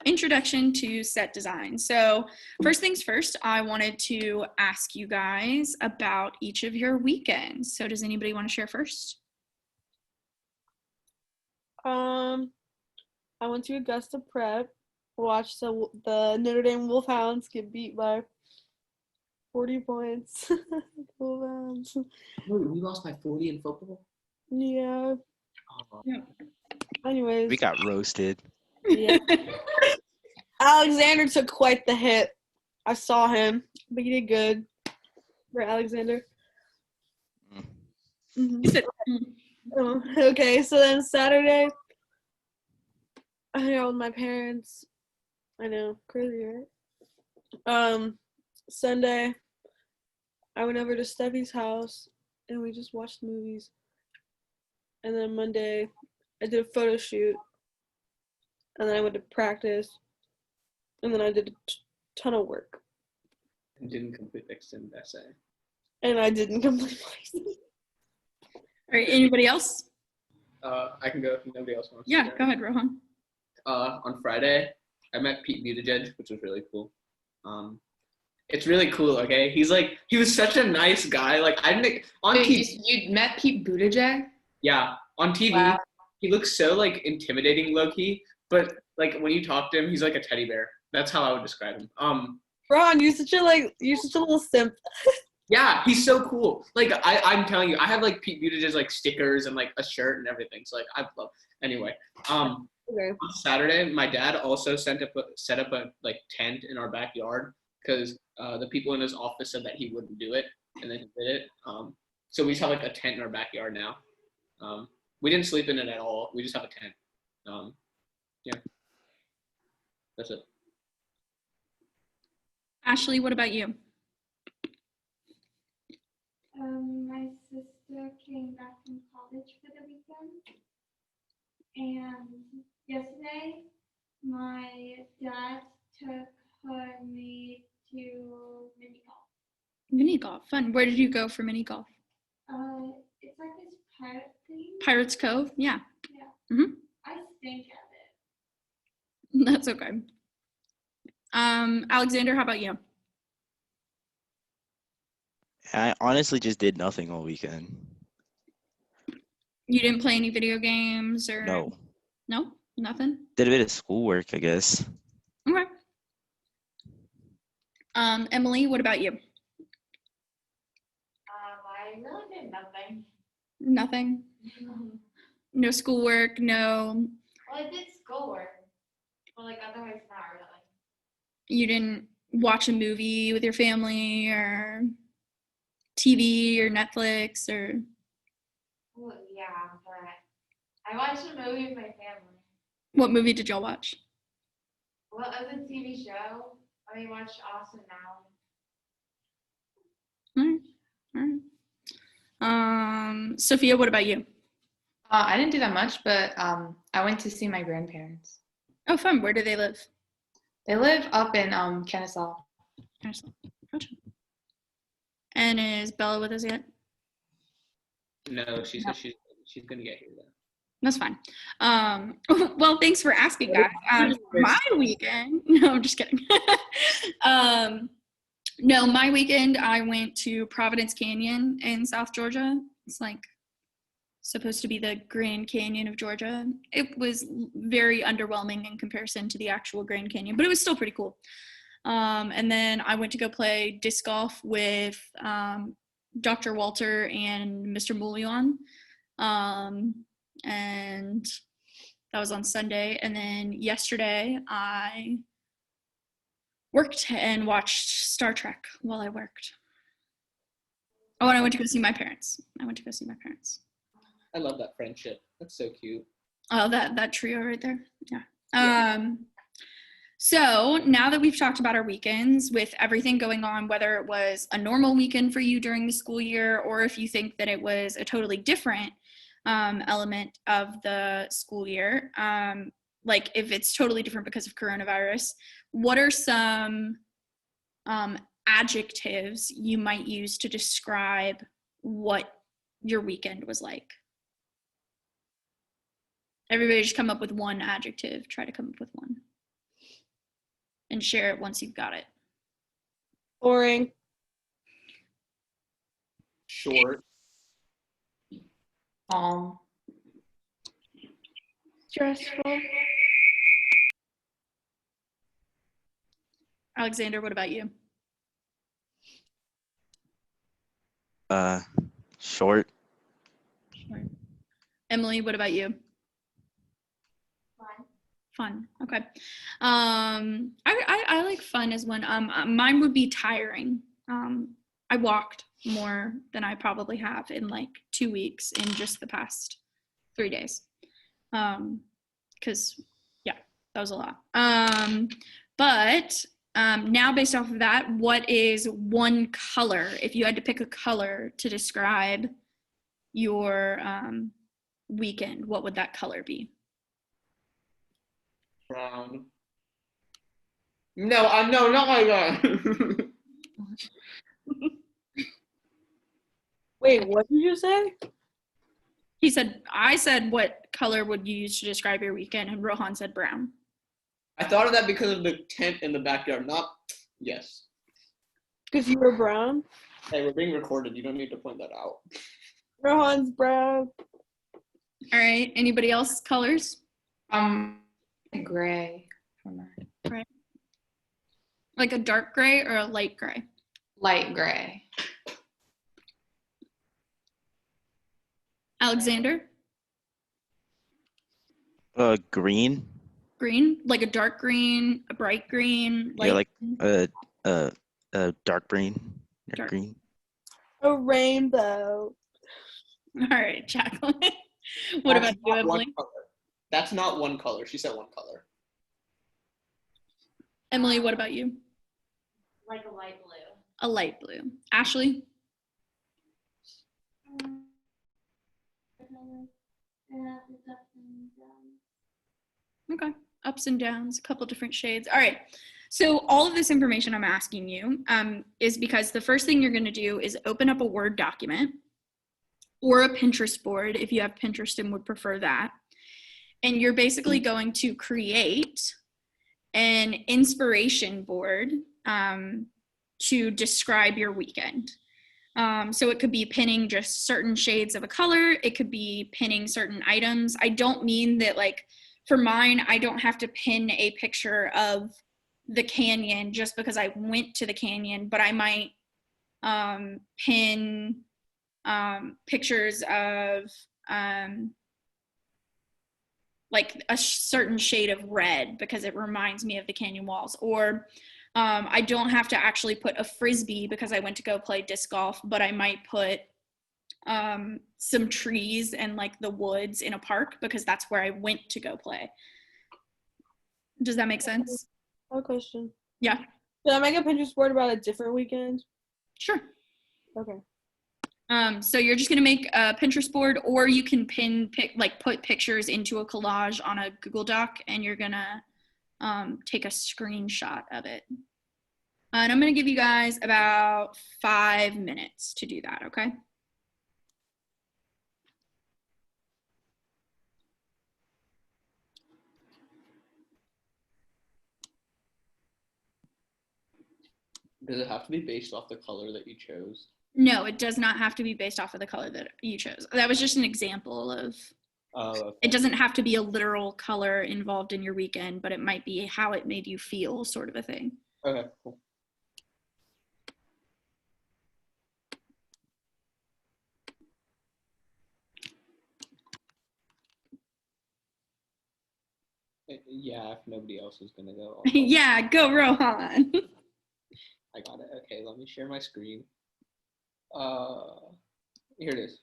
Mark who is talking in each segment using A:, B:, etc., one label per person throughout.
A: introduction to set design. So first things first, I wanted to ask you guys about each of your weekends. So does anybody want to share first?
B: I went to Augusta Prep, watched the Notre Dame Wolfhounds get beat by 40 points. Wolfhounds.
C: Wait, we lost by 40 in football?
B: Yeah.
C: Oh.
A: Yeah.
B: Anyways.
D: We got roasted.
B: Yeah. Alexander took quite the hit. I saw him, but he did good for Alexander. Okay, so then Saturday, I hung out with my parents. I know, crazy, right? Sunday, I went over to Steffi's house and we just watched movies. And then Monday, I did a photo shoot. And then I went to practice. And then I did a ton of work.
C: And didn't complete the extended essay.
B: And I didn't complete my essay.
A: All right, anybody else?
C: I can go if nobody else wants
A: Yeah,
C: to.
A: go ahead, Rohan.
C: On Friday, I met Pete Buttigieg, which was really cool. It's really cool, okay? He was such a nice guy. Like, on TV.
E: You met Pete Buttigieg?
C: Yeah, on TV, wow. He looks so, like, intimidating low-key, but, like, when you talk to him, he's like a teddy bear. That's how I would describe him.
B: Ron, you're such a little simp.
C: Yeah, he's so cool. Like, I'm telling you, I have, like, Pete Buttigieg, like, stickers and, like, a shirt and everything. So, like, I love. Anyway,
B: okay.
C: On Saturday, my dad also set up a, like, tent in our backyard because the people in his office said that he wouldn't do it, and then he did it. So we just have, like, a tent in our backyard now. We didn't sleep in it at all. We just have a tent. Yeah. That's it.
A: Ashley, what about you?
F: My sister came back from college for the weekend, and yesterday my dad took me to mini golf.
A: Mini golf, fun. Where did you go for mini golf?
F: It's like this pirate thing.
A: Pirates Cove, yeah.
F: Yeah.
A: Mm-hmm.
F: I stink at it.
A: That's okay. Alexander, how about you?
D: I honestly just did nothing all weekend.
A: You didn't play any video games or?
D: No.
A: No? Nothing?
D: Did a bit of schoolwork, I guess.
A: Okay. Emily, what about you?
G: I really did nothing.
A: Nothing? No schoolwork, no?
G: Well, I did schoolwork, but like otherwise not really.
A: You didn't watch a movie with your family or TV or Netflix or?
G: Well, yeah, but I watched a movie with my family.
A: What movie did y'all watch?
G: Well, it was a TV show. I watched Austin Now.
A: All right. Sophia, what about you?
E: I didn't do that much, but I went to see my grandparents.
A: Oh, fun. Where do they live?
E: They live up in Kennesaw.
A: Gotcha. And is Bella with us yet?
C: No, she said she's gonna get here though.
A: That's fine. Well, thanks for asking, guys. My weekend. No, I'm just kidding. No, my weekend I went to Providence Canyon in South Georgia. It's like supposed to be the Grand Canyon of Georgia. It was very underwhelming in comparison to the actual Grand Canyon, but it was still pretty cool. And then I went to go play disc golf with Dr. Walter and Mr. Moulion. And that was on Sunday. And then yesterday I worked and watched Star Trek while I worked. Oh, and I went to go see my parents.
C: I love that friendship. That's so cute.
A: Oh, that trio right there. Yeah. So now that we've talked about our weekends, with everything going on, whether it was a normal weekend for you during the school year, or if you think that it was a totally different element of the school year, like if it's totally different because of coronavirus, what are some adjectives you might use to describe what your weekend was like? Everybody just come up with one adjective. Try to come up with one. and share it once you've got it.
B: Boring.
C: Short.
E: Calm.
B: Stressful.
A: Alexander, what about you?
D: Short.
A: Emily, what about you?
G: Fun.
A: Fun. Okay. I like fun as one. Mine would be tiring. I walked more than I probably have in like 2 weeks in just the past 3 days. Because yeah, that was a lot. But now based off of that, what is one color? If you had to pick a color to describe your weekend, what would that color be?
C: Brown. No, no, not like that.
B: Wait, what did you say?
A: I said, what color would you use to describe your weekend? And Rohan said brown.
C: I thought of that because of the tent in the backyard. Yes.
B: Because you were brown.
C: Hey, we're being recorded. You don't need to point that out.
B: Rohan's brown.
A: All right. Anybody else colors?
E: Gray for mine.
A: Like a dark gray or a light gray?
E: Light gray.
A: Alexander?
D: Green.
A: Green? Like a dark green, a bright green,
D: Yeah, like
A: green?
D: dark green.
A: Dark.
D: Green.
B: A rainbow.
A: All right, Jacqueline. What about you, Emily?
C: That's not one color. She said one color.
A: Emily, what about you?
G: Like a light blue.
A: A light blue. Ashley?
F: It's up and down.
A: Okay. Ups and downs, a couple different shades. All right. So all of this information I'm asking you is because the first thing you're going to do is open up a Word document or a Pinterest board if you have Pinterest and would prefer that. And you're basically going to create an inspiration board to describe your weekend. So it could be pinning just certain shades of a color. It could be pinning certain items. I don't mean that, like, for mine, I don't have to pin a picture of the canyon just because I went to the canyon, but I might pin pictures of like a certain shade of red because it reminds me of the canyon walls. Or I don't have to actually put a Frisbee because I went to go play disc golf, but I might put some trees and like the woods in a park because that's where I went to go play. Does that make sense?
B: I have a question.
A: Yeah,
B: Should I make a Pinterest board about a different weekend?
A: sure.
B: Okay.
A: So you're just gonna make a Pinterest board, or you can put pictures into a collage on a Google Doc, and you're gonna take a screenshot of it. And I'm gonna give you guys about 5 minutes to do that, okay?
C: Does it have to be based off the color that you chose?
A: No, it does not have to be based off of the color that you chose. That was just an example of,
C: Okay.
A: it doesn't have to be a literal color involved in your weekend, but it might be how it made you feel, sort of a thing.
C: Okay, cool. Yeah, if nobody else is gonna go. I'll go.
A: Yeah, go Rohan.
C: I got it. Okay, let me share my screen. Here it is.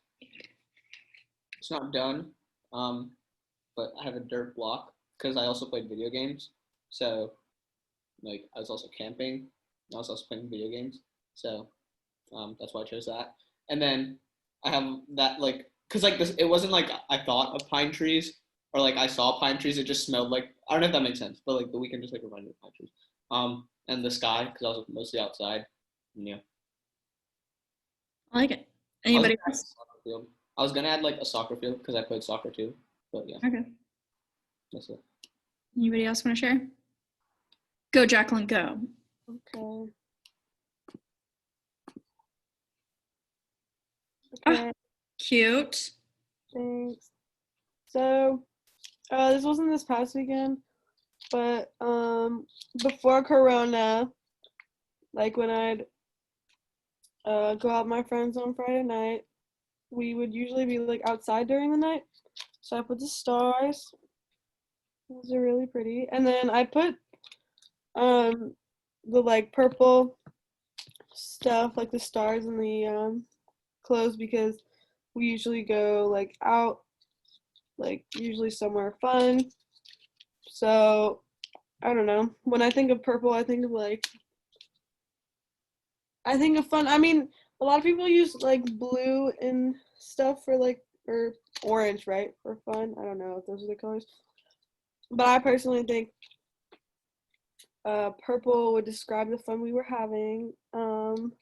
C: It's not done, but I have a dirt block because I also played video games. So, like, I was also camping. I was also playing video games. So, that's why I chose that. And then I have that, like, because, like, this, it wasn't like I thought of pine trees or, like, I saw pine trees. It just smelled like, I don't know if that makes sense, but, like, the weekend just, like, reminded me of pine trees. And the sky, because I was mostly outside. And, yeah.
A: I like it. Anybody else?
C: I was gonna add like a soccer field because I played soccer too, but yeah,
A: Okay.
C: that's it.
A: Anybody else want to share? Go, Jacqueline, go.
B: Okay.
A: Ah.
B: Okay,
A: Cute.
B: thanks. So, this wasn't this past weekend, but before Corona, like when I'd go out with my friends on Friday night, we would usually be like outside during the night. So I put the stars. Those are really pretty. And then I put the like purple stuff, like the stars in the clothes, because we usually go like out, like usually somewhere fun. So I don't know. When I think of purple, I think of fun. I mean, a lot of people use like blue and stuff for like, or orange, right? For fun. I don't know if those are the colors. But I personally think purple would describe the fun we were having. And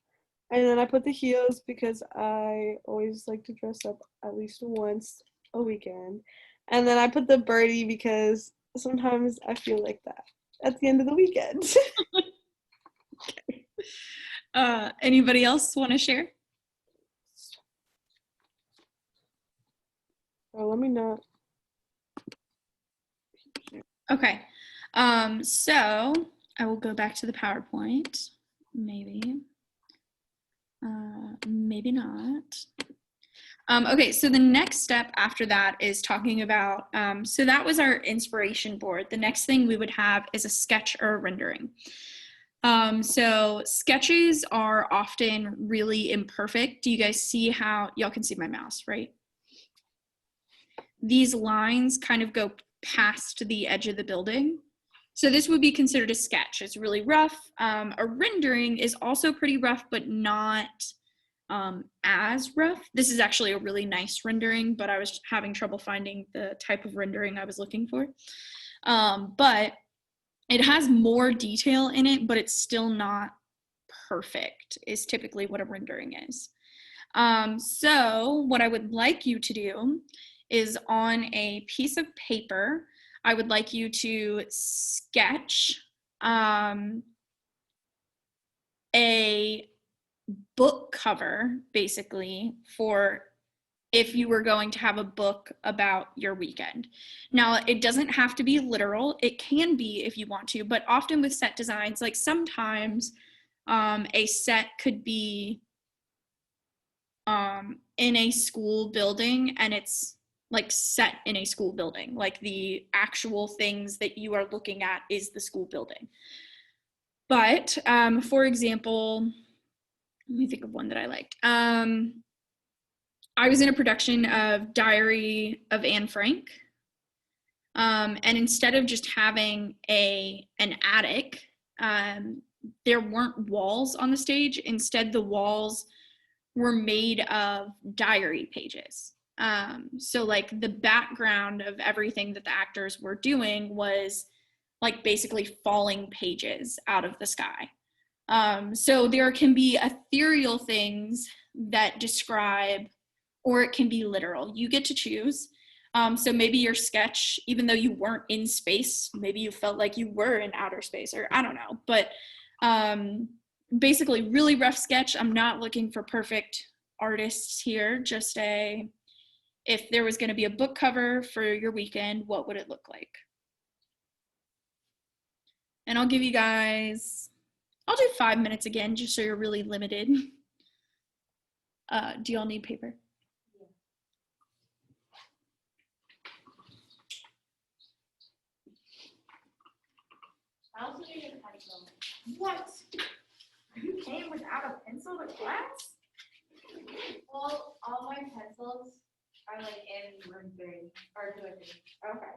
B: then I put the heels because I always like to dress up at least once a weekend. And then I put the birdie because sometimes I feel like that at the end of the weekend.
A: Anybody else want to share?
B: Oh, let me not.
A: Okay. So I will go back to the PowerPoint. Maybe. Maybe not. Okay, so the next step after that is talking about, so that was our inspiration board. The next thing we would have is a sketch or a rendering. So sketches are often really imperfect. Do you guys see how, y'all can see my mouse, right? These lines kind of go past the edge of the building. So this would be considered a sketch. It's really rough. A rendering is also pretty rough, but not as rough. This is actually a really nice rendering, but I was having trouble finding the type of rendering I was looking for. But it has more detail in it, but it's still not perfect, is typically what a rendering is. So what I would like you to do is on a piece of paper, I would like you to sketch a book cover, basically, for if you were going to have a book about your weekend. Now, it doesn't have to be literal. It can be if you want to, but often with set designs, like sometimes a set could be in a school building and it's like set in a school building, like the actual things that you are looking at is the school building. But for example, let me think of one that I liked. I was in a production of Diary of Anne Frank. And instead of just having an attic, there weren't walls on the stage. Instead, the walls were made of diary pages. So like the background of everything that the actors were doing was like basically falling pages out of the sky. So there can be ethereal things that describe, or it can be literal. You get to choose. So maybe your sketch, even though you weren't in space, maybe you felt like you were in outer space, or I don't know. But basically, really rough sketch. I'm not looking for perfect artists here. Just if there was going to be a book cover for your weekend, what would it look like? And I'll give you guys, I'll do 5 minutes again, just so you're really limited. Do y'all need paper?
G: I also need a pencil.
A: What? You came without a pencil to class?
G: Well, all my pencils are like in room 3 or 2 or 3.
A: Okay.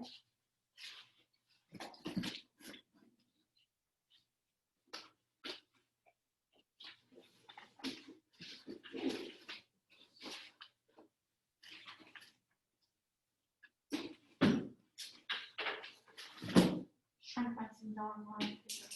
A: Trying to find some non-line paper.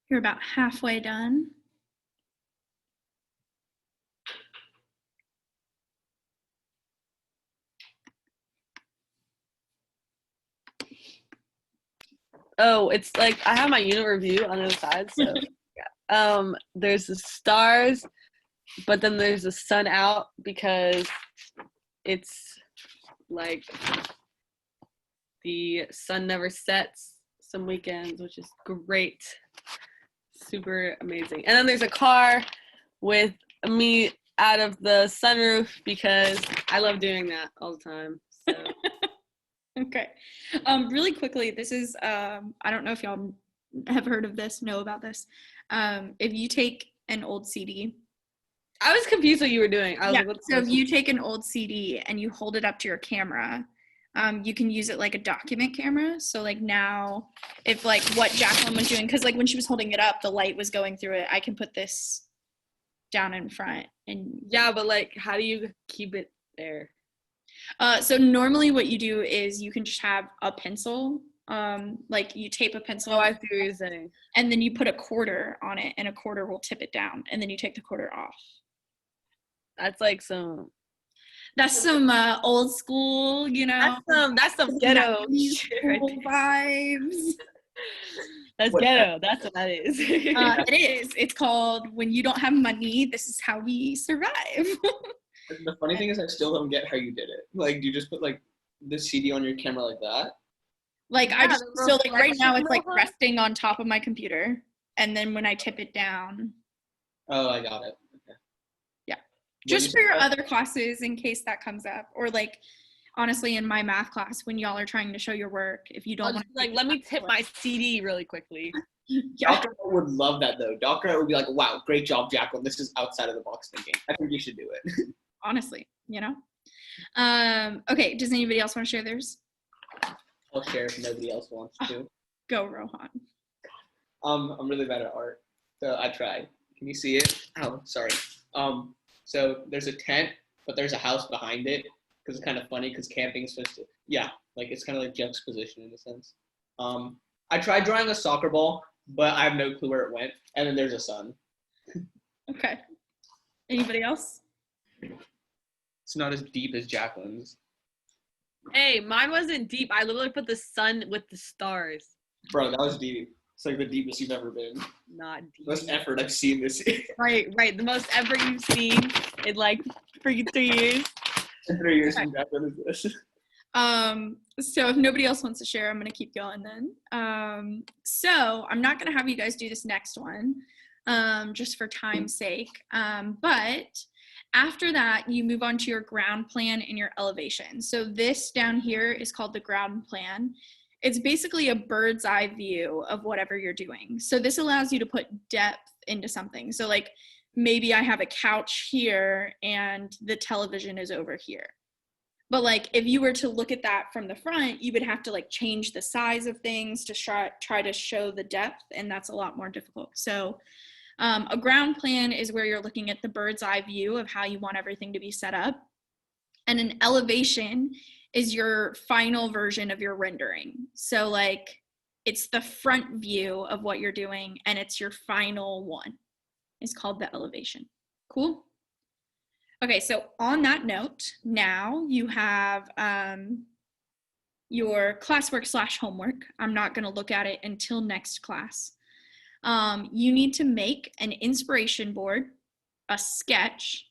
A: You're about halfway done.
B: Oh, it's like I have my unit review on the other side. So there's the stars, but then there's the sun out because it's like the sun never sets some weekends, which is great. Super amazing. And then there's a car with me out of the sunroof because I love doing that all the time. So
A: Okay. Really quickly, this is, I don't know if y'all have heard of this, know about this. If you take an old CD.
B: I was confused what you were doing. I was like, what's
A: So if
B: this?
A: you take an old CD and you hold it up to your camera, you can use it like a document camera. So like now, if like what Jacqueline was doing, because like when she was holding it up, the light was going through it. I can put this down in front and
B: Yeah, but like, how do you keep it there?
A: so normally what you do is you can just have a pencil, like you tape a pencil
B: Oh, I see what you're saying.
A: and then you put a quarter on it and a quarter will tip it down and then you take the quarter off.
B: That's like some.
A: That's some old school, you know.
B: That's some ghetto
A: 90s
B: shit right
A: school
B: there.
A: vibes.
B: That's
C: What-
B: ghetto. That's what that is.
A: It is. It's called When You Don't Have Money, This Is How We Survive.
C: The funny thing is, I still don't get how you did it. Like, do you just put like the CD on your camera like that?
A: Like I
B: Yeah,
A: just
B: the
A: so like right now it's like
B: reflection
A: resting on top of my computer, and then when I tip it down,
C: Oh, I got it. Okay.
A: Yeah.
C: What you
A: just for your
C: said-
A: other classes in case that comes up, or like honestly in my math class when y'all are trying to show your work, if you
B: I'll
A: don't want
B: just, like, let me tip my CD really quickly.
A: yeah.
C: Dr. O would love that though. Dr. O would be like, "Wow, great job, Jacqueline. This is outside of the box thinking. I think you should do it."
A: Honestly, you know. Okay, does anybody else want to share theirs?
C: I'll share if nobody else wants to.
A: Go, Rohan.
C: I'm really bad at art, so I tried. Can you see it? Oh, sorry. So there's a tent, but there's a house behind it because it's kind of funny because camping's supposed to, yeah, like it's kind of like juxtaposition in a sense. I tried drawing a soccer ball, but I have no clue where it went. And then there's a sun.
A: Okay. Anybody else?
C: It's not as deep as Jacqueline's.
B: Hey, mine wasn't deep. I literally put the sun with the stars.
C: Bro, that was deep. It's like the deepest you've ever been.
B: Not deep.
C: Most effort I've seen this year.
B: Right. The most ever you've seen in like freaking 3 years.
C: In 3 years from Jacqueline is this.
A: So if nobody else wants to share, I'm gonna keep going then. So I'm not gonna have you guys do this next one, just for time's sake. But after that, you move on to your ground plan and your elevation. So this down here is called the ground plan. It's basically a bird's eye view of whatever you're doing. So this allows you to put depth into something. So like maybe I have a couch here and the television is over here. But like if you were to look at that from the front, you would have to like change the size of things to try to show the depth, and that's a lot more difficult. So a ground plan is where you're looking at the bird's eye view of how you want everything to be set up. And an elevation is your final version of your rendering. So like It's the front view of what you're doing, and it's your final one. It's called the elevation. Cool? Okay, so on that note, now you have your classwork / homework. I'm not going to look at it until next class. You need to make an inspiration board, a sketch,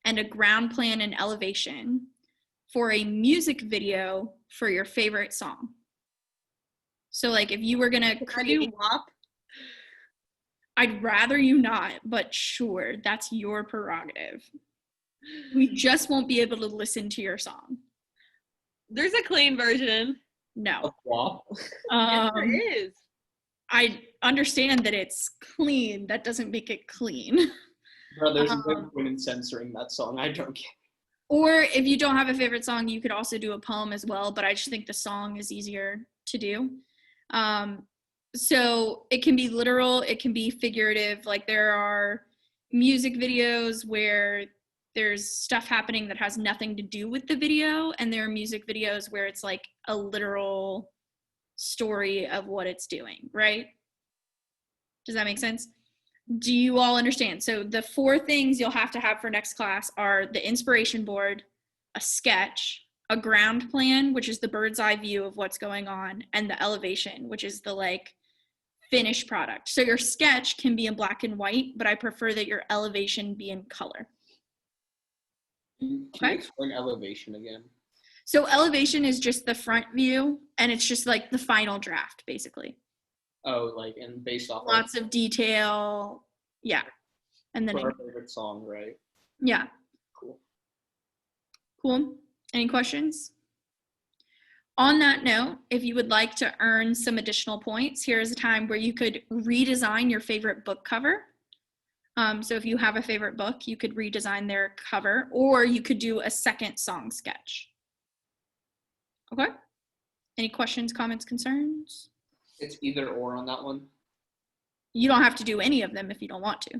A: and a ground plan and elevation for a music video for your favorite song. So like if you were going to create,
B: WAP?
A: I'd rather you not, but sure, that's your prerogative. We just won't be able to listen to your song.
B: There's a clean version.
A: No.
C: WAP.
B: Yes, there is.
A: I understand that it's clean. That doesn't make it clean.
C: Bro, there's no point in censoring that song. I don't care.
A: Or if you don't have a favorite song, you could also do a poem as well, but I just think the song is easier to do. So it can be literal, it can be figurative. Like there are music videos where there's stuff happening that has nothing to do with the video, and there are music videos where it's like a literal story of what it's doing, right? Does that make sense? Do you all understand? So the 4 things you'll have to have for next class are the inspiration board, a sketch, a ground plan, which is the bird's eye view of what's going on, and the elevation, which is the like finished product. So your sketch can be in black and white, but I prefer that your elevation be in color.
C: Can you
A: Okay.
C: explain elevation again?
A: So elevation is just the front view, and it's just like the final draft, basically.
C: Oh, like, and based off
A: Lots of detail. Yeah. And then,
C: for our favorite song, right?
A: yeah.
C: Cool.
A: Cool. Any questions? On that note, if you would like to earn some additional points, here is a time where you could redesign your favorite book cover. So if you have a favorite book, you could redesign their cover, or you could do a second song sketch. Okay? Any questions, comments, concerns?
C: It's either or on that one.
A: You don't have to do any of them if you don't want to.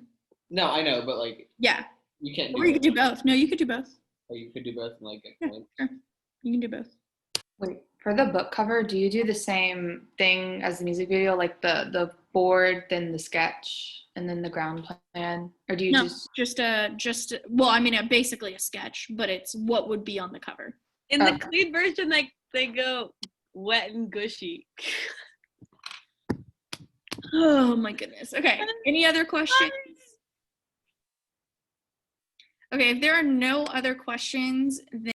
C: No, I know, but like
A: Yeah.
C: you can't do.
A: Or you could do both. No, you could do both.
C: Or you could do both and like get
A: Yeah,
C: points.
A: sure. You can do both.
E: Wait, for the book cover, do you do the same thing as the music video, like the board, then the sketch, and then the ground plan? Or do you
A: No,
E: just
A: well, I mean, basically a sketch, but it's what would be on the cover.
B: In the
E: Okay.
B: clean version, like they go wet and gushy.
A: Oh my goodness. Okay. Any other questions? Okay, if there are no other questions, then